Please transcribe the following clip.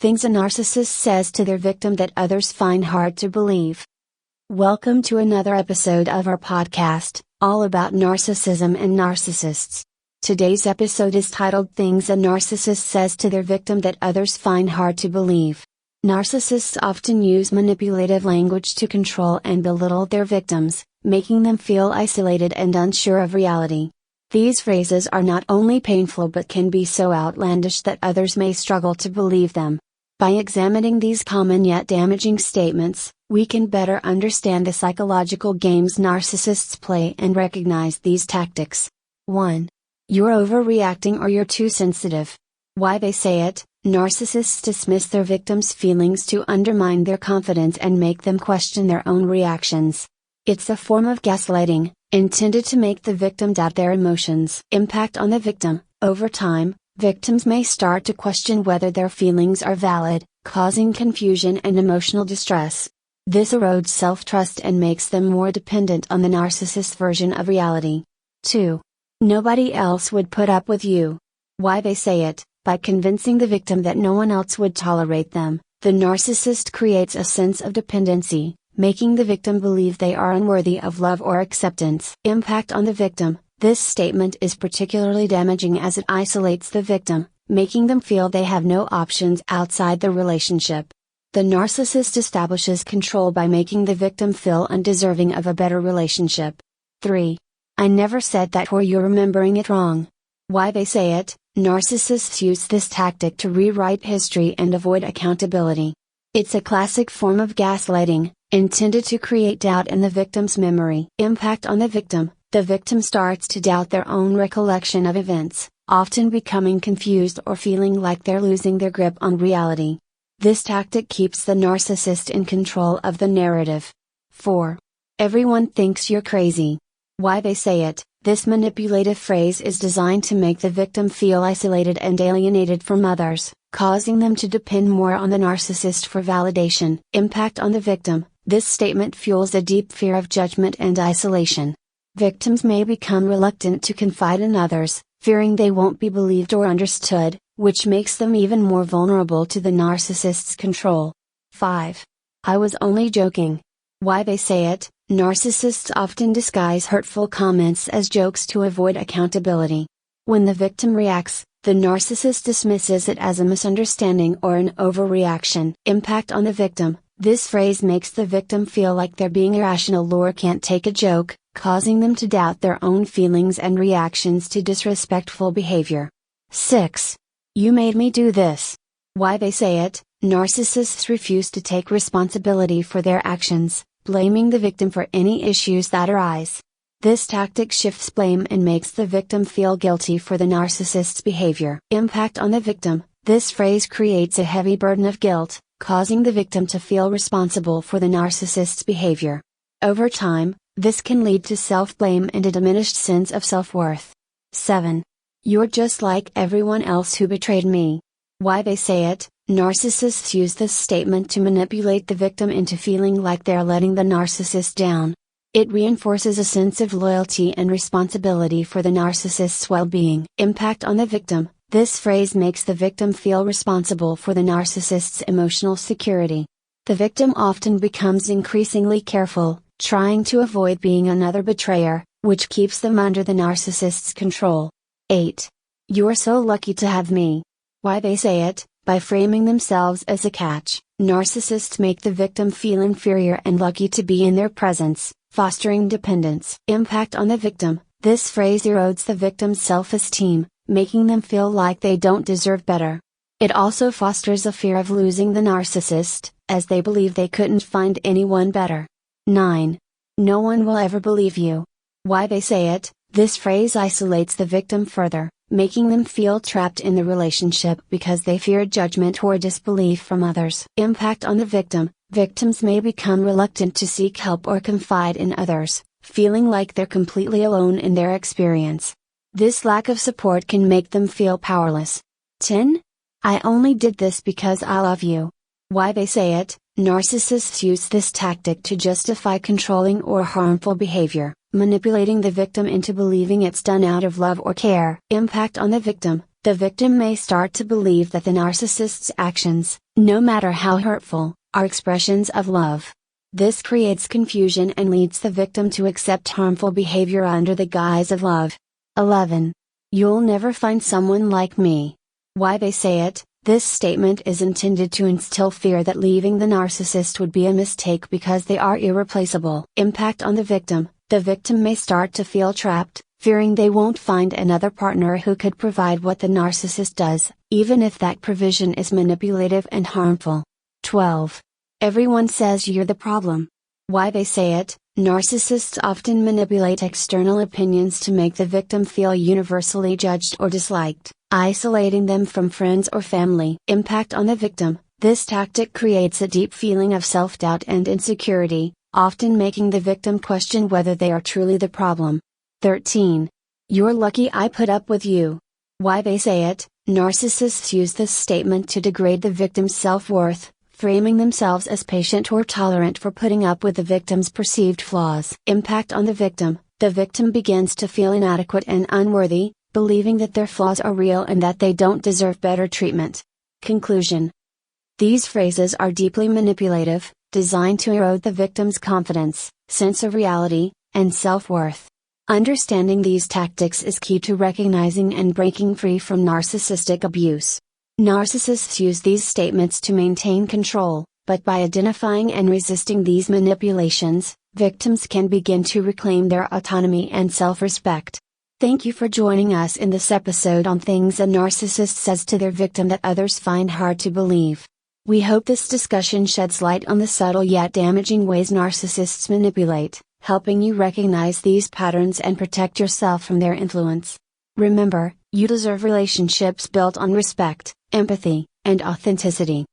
Things a narcissist says to their victim that others find hard to believe. Welcome to another episode of our podcast, all about narcissism and narcissists. Today's episode is titled Things a Narcissist Says to Their Victim That Others Find Hard to Believe. Narcissists often use manipulative language to control and belittle their victims, making them feel isolated and unsure of reality. These phrases are not only painful but can be so outlandish that others may struggle to believe them. By examining these common yet damaging statements, we can better understand the psychological games narcissists play and recognize these tactics. 1. You're overreacting or you're too sensitive. Why they say it: narcissists dismiss their victims' feelings to undermine their confidence and make them question their own reactions. It's a form of gaslighting, intended to make the victim doubt their emotions. Impact on the victim: over time, victims may start to question whether their feelings are valid, causing confusion and emotional distress. This erodes self-trust and makes them more dependent on the narcissist's version of reality. 2. Nobody else would put up with you. Why they say it: by convincing the victim that no one else would tolerate them, the narcissist creates a sense of dependency, making the victim believe they are unworthy of love or acceptance. Impact on the victim: this statement is particularly damaging as it isolates the victim, making them feel they have no options outside the relationship. The narcissist establishes control by making the victim feel undeserving of a better relationship. 3. I never said that, or you're remembering it wrong. Why they say it: narcissists use this tactic to rewrite history and avoid accountability. It's a classic form of gaslighting, intended to create doubt in the victim's memory. Impact on the victim: the victim starts to doubt their own recollection of events, often becoming confused or feeling like they're losing their grip on reality. This tactic keeps the narcissist in control of the narrative. 4. Everyone thinks you're crazy. Why they say it: this manipulative phrase is designed to make the victim feel isolated and alienated from others, causing them to depend more on the narcissist for validation. Impact on the victim: this statement fuels a deep fear of judgment and isolation. Victims may become reluctant to confide in others, fearing they won't be believed or understood, which makes them even more vulnerable to the narcissist's control. 5. I was only joking. Why they say it: narcissists often disguise hurtful comments as jokes to avoid accountability. When the victim reacts, the narcissist dismisses it as a misunderstanding or an overreaction. Impact on the victim: this phrase makes the victim feel like they're being irrational or can't take a joke, causing them to doubt their own feelings and reactions to disrespectful behavior. 6. You made me do this. Why they say it: narcissists refuse to take responsibility for their actions, blaming the victim for any issues that arise. This tactic shifts blame and makes the victim feel guilty for the narcissist's behavior. Impact on the victim: this phrase creates a heavy burden of guilt, causing the victim to feel responsible for the narcissist's behavior. Over time, this can lead to self-blame and a diminished sense of self-worth. 7. You're just like everyone else who betrayed me. Why they say it: narcissists use this statement to manipulate the victim into feeling like they're letting the narcissist down. It reinforces a sense of loyalty and responsibility for the narcissist's well-being. Impact on the victim: this phrase makes the victim feel responsible for the narcissist's emotional security. The victim often becomes increasingly careful, trying to avoid being another betrayer, which keeps them under the narcissist's control. 8. You're so lucky to have me. Why they say it: by framing themselves as a catch, narcissists make the victim feel inferior and lucky to be in their presence, fostering dependence. Impact on the victim: this phrase erodes the victim's self-esteem, making them feel like they don't deserve better. It also fosters a fear of losing the narcissist, as they believe they couldn't find anyone better. 9. No one will ever believe you. Why they say it: this phrase isolates the victim further, making them feel trapped in the relationship because they fear judgment or disbelief from others. Impact on the victim: victims may become reluctant to seek help or confide in others, feeling like they're completely alone in their experience. This lack of support can make them feel powerless. 10. I only did this because I love you. Why they say it: narcissists use this tactic to justify controlling or harmful behavior, manipulating the victim into believing it's done out of love or care. Impact on the victim: the victim may start to believe that the narcissist's actions, no matter how hurtful, are expressions of love. This creates confusion and leads the victim to accept harmful behavior under the guise of love. 11. You'll never find someone like me. Why they say it. This statement is intended to instill fear that leaving the narcissist would be a mistake because they are irreplaceable. Impact on the victim. The victim may start to feel trapped, fearing they won't find another partner who could provide what the narcissist does, even if that provision is manipulative and harmful. 12. Everyone says you're the problem. Why they say it. Narcissists often manipulate external opinions to make the victim feel universally judged or disliked, isolating them from friends or family. Impact on the victim. This tactic creates a deep feeling of self-doubt and insecurity, often making the victim question whether they are truly the problem. 13. You're lucky I put up with you. Why they say it. Narcissists use this statement to degrade the victim's self-worth, framing themselves as patient or tolerant for putting up with the victim's perceived flaws. Impact on the victim. The victim begins to feel inadequate and unworthy, believing that their flaws are real and that they don't deserve better treatment. Conclusion. These phrases are deeply manipulative, designed to erode the victim's confidence, sense of reality, and self-worth. Understanding these tactics is key to recognizing and breaking free from narcissistic abuse. Narcissists use these statements to maintain control, but by identifying and resisting these manipulations, victims can begin to reclaim their autonomy and self-respect. Thank you for joining us in this episode on things a narcissist says to their victim that others find hard to believe. We hope this discussion sheds light on the subtle yet damaging ways narcissists manipulate, helping you recognize these patterns and protect yourself from their influence. Remember, you deserve relationships built on respect, empathy, and authenticity.